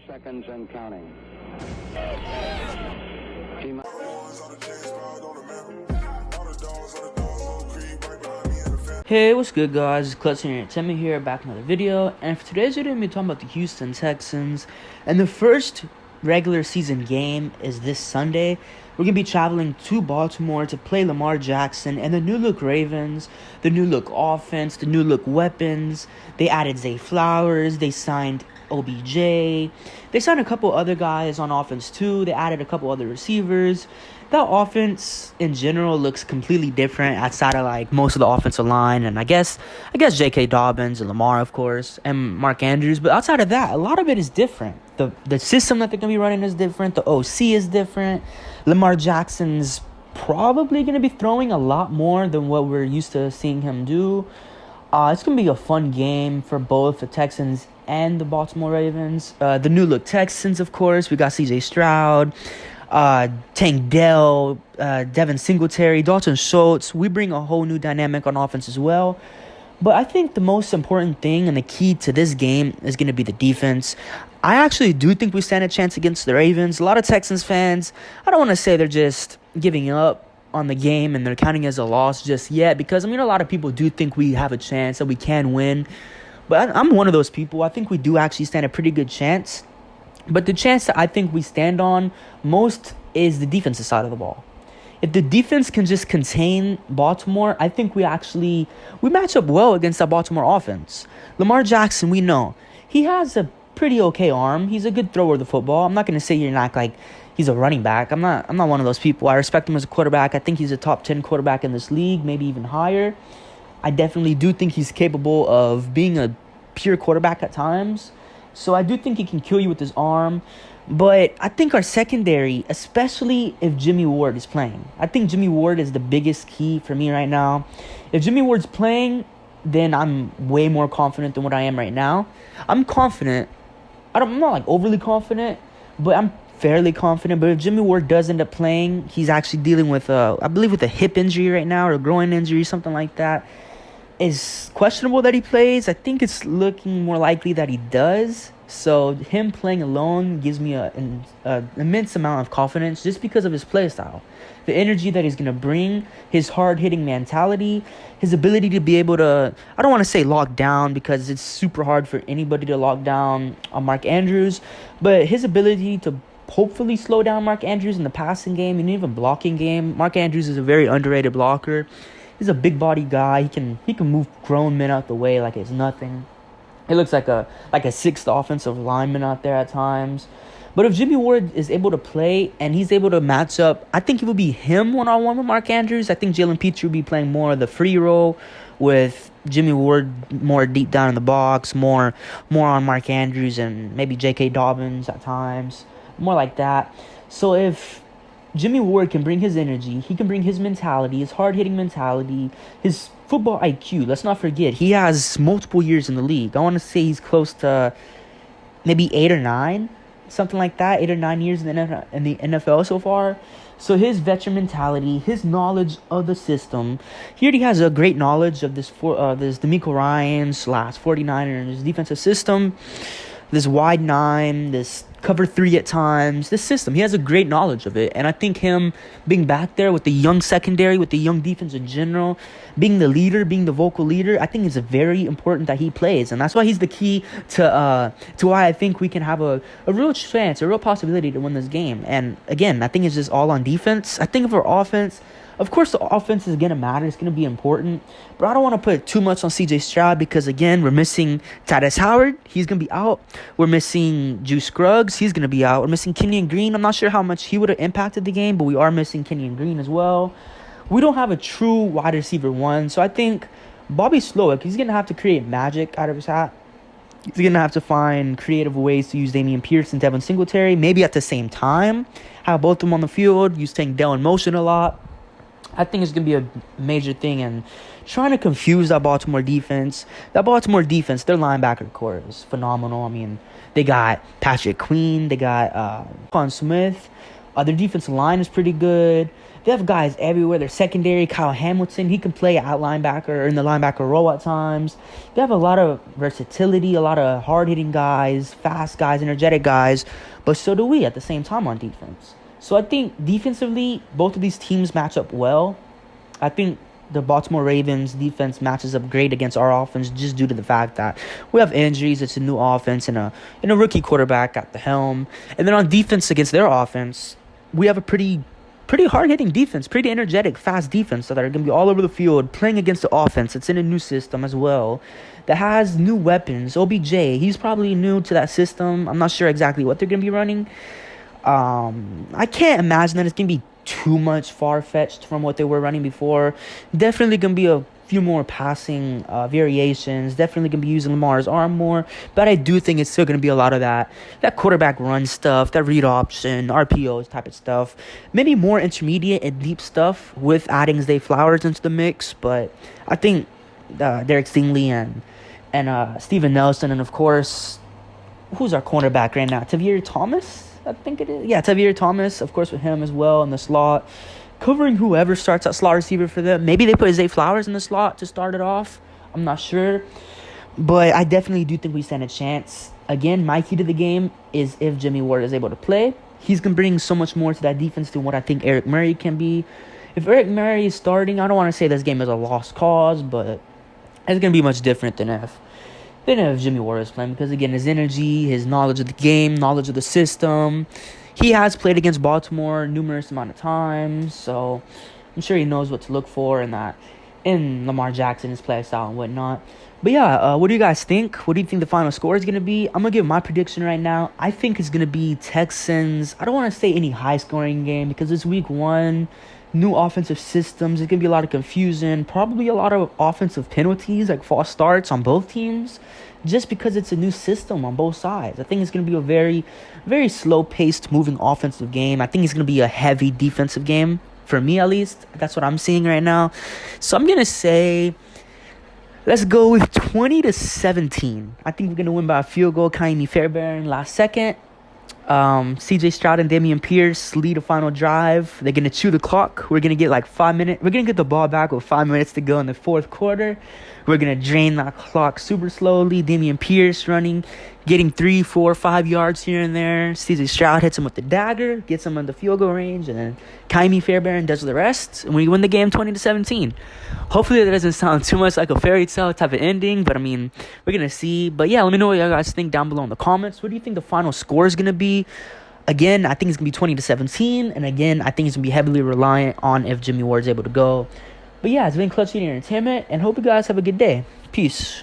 seconds and counting. Hey, what's good guys? Clutch and Essam here, back with another video. And for today's video, I'm going to be talking about the Houston Texans. And the first regular season game is this Sunday. We're going to be traveling to Baltimore to play Lamar Jackson and the new look Ravens, the new look offense, the new look weapons. They added Zay Flowers, they signed OBJ, they signed a couple other guys on offense too. They added a couple other receivers. That offense in general looks completely different outside of like most of the offensive line, and I guess J.K. Dobbins and Lamar, of course, and Mark Andrews. But outside of that, a lot of it is different. The system that they're gonna be running is different. The OC is different. Lamar Jackson's probably gonna be throwing a lot more than what we're used to seeing him do. It's gonna be a fun game for both the Texans and the Baltimore Ravens. The new look Texans, of course, we got C.J. Stroud, Tank Dell, Devin Singletary, Dalton Schultz. We bring a whole new dynamic on offense as well. But I think the most important thing and the key to this game is going to be the defense. I actually do think we stand a chance against the Ravens. A lot of Texans fans, I don't want to say they're just giving up on the game and they're counting as a loss just yet, because, I mean, a lot of people do think we have a chance that we can win. But I'm one of those people. I think we do actually stand a pretty good chance. But the chance that I think we stand on most is the defensive side of the ball. If the defense can just contain Baltimore, I think we match up well against that Baltimore offense. Lamar Jackson, we know, he has a pretty okay arm. He's a good thrower of the football. I'm not going to say you're not like he's a running back. I'm not one of those people. I respect him as a quarterback. I think he's a top 10 quarterback in this league, maybe even higher. I definitely do think he's capable of being a pure quarterback at times. So I do think he can kill you with his arm. But I think our secondary, especially if Jimmy Ward is playing, I think Jimmy Ward is the biggest key for me right now. If Jimmy Ward's playing, then I'm way more confident than what I am right now. I'm confident. I'm not like overly confident, but I'm fairly confident. But if Jimmy Ward does end up playing, he's actually dealing with, I believe, with a hip injury right now or a groin injury, something like that. It's questionable that he plays. I think it's looking more likely that he does. So him playing alone gives me an immense amount of confidence just because of his play style. The energy that he's going to bring, his hard-hitting mentality, his ability to be able to, I don't want to say lock down because it's super hard for anybody to lock down on Mark Andrews, but his ability to hopefully slow down Mark Andrews in the passing game and even blocking game. Mark Andrews is a very underrated blocker. He's a big body guy. He can move grown men out the way like it's nothing. He looks like a sixth offensive lineman out there at times. But if Jimmy Ward is able to play and he's able to match up, I think it will be him one-on-one with Mark Andrews. I think Jalen Petrie will be playing more of the free role with Jimmy Ward more deep down in the box, more on Mark Andrews and maybe J.K. Dobbins at times, more like that. So if Jimmy Ward can bring his energy, he can bring his mentality, his hard-hitting mentality, his football IQ. Let's not forget, he has multiple years in the league. I want to say he's close to maybe 8 or 9, something like that, 8 or 9 years in the NFL so far. So his veteran mentality, his knowledge of the system, he already has a great knowledge of this DeMeco Ryans / 49ers defensive system, this wide 9, this cover 3 at times, this system. He has a great knowledge of it. And I think him being back there with the young secondary, with the young defense in general, being the leader, being the vocal leader, I think it's very important that he plays. And that's why he's the key to why I think we can have a real chance, a real possibility to win this game. And again, I think it's just all on defense. I think of our offense, of course, the offense is going to matter. It's going to be important. But I don't want to put too much on C.J. Stroud because, again, we're missing Tytus Howard. He's going to be out. We're missing Juice Scruggs. He's going to be out. We're missing Kenyon Green. I'm not sure how much he would have impacted the game, but we are missing Kenyon Green as well. We don't have a true wide receiver one. So I think Bobby Slowick, he's going to have to create magic out of his hat. He's going to have to find creative ways to use Dameon Pierce and Devin Singletary, maybe at the same time. Have both of them on the field. Use Tank Dell in motion a lot. I think it's going to be a major thing, and trying to confuse that Baltimore defense. That Baltimore defense, their linebacker core is phenomenal. I mean, they got Patrick Queen. They got Juan Smith. Their defensive line is pretty good. They have guys everywhere. Their secondary, Kyle Hamilton, he can play out linebacker or in the linebacker role at times. They have a lot of versatility, a lot of hard-hitting guys, fast guys, energetic guys, but so do we at the same time on defense. So I think defensively, both of these teams match up well. I think the Baltimore Ravens defense matches up great against our offense just due to the fact that we have injuries. It's a new offense and a rookie quarterback at the helm. And then on defense against their offense, we have a pretty hard-hitting defense, pretty energetic, fast defense that are going to be all over the field playing against the offense. It's in a new system as well that has new weapons. OBJ, he's probably new to that system. I'm not sure exactly what they're going to be running. I can't imagine that it's going to be too much far-fetched from what they were running before. Definitely going to be a few more passing variations. Definitely going to be using Lamar's arm more. But I do think it's still going to be a lot of that quarterback run stuff, that read option, RPOs type of stuff. Maybe more intermediate and deep stuff with adding Zay Flowers into the mix. But I think Derek Stingley and Steven Nelson, and of course, who's our cornerback right now? Tavierre Thomas? I think it is. Yeah, Tavierre Thomas, of course, with him as well in the slot. Covering whoever starts at slot receiver for them. Maybe they put Zay Flowers in the slot to start it off. I'm not sure. But I definitely do think we stand a chance. Again, my key to the game is if Jimmy Ward is able to play. He's going to bring so much more to that defense than what I think Eric Murray can be. If Eric Murray is starting, I don't want to say this game is a lost cause, but it's going to be much different than if Jimmy Ward is playing, because again, his energy, his knowledge of the game, knowledge of the system, he has played against Baltimore numerous amount of times, so I'm sure he knows what to look for in Lamar Jackson's play style and whatnot. But yeah, what do you guys think? What do you think the final score is going to be? I'm going to give my prediction right now. I think it's going to be Texans. I don't want to say any high-scoring game because it's week 1. New offensive systems. It's going to be a lot of confusion. Probably a lot of offensive penalties, like false starts on both teams, just because it's a new system on both sides. I think it's going to be a very, very slow-paced, moving offensive game. I think it's going to be a heavy defensive game, for me at least. That's what I'm seeing right now. So I'm going to say, let's go with 20-17. I think we're going to win by a field goal. Kaimi Fairbairn last second. CJ Stroud and Dameon Pierce lead a final drive. They're going to chew the clock. We're going to get like 5 minutes. We're going to get the ball back with 5 minutes to go in the fourth quarter. We're going to drain that clock super slowly. Dameon Pierce running, getting 3, 4, 5 yards here and there. CJ Stroud hits him with the dagger, gets him in the field goal range, and then Kaimi Fairbairn does the rest, and we win the game 20-17. Hopefully that doesn't sound too much like a fairy tale type of ending, but I mean, we're going to see. But yeah, let me know what you guys think down below in the comments. What do you think the final score is going to be? Again, I think it's going to be 20-17, and again, I think it's going to be heavily reliant on if Jimmy Ward's able to go. But yeah, it's been Clutch Eating Entertainment, and hope you guys have a good day. Peace.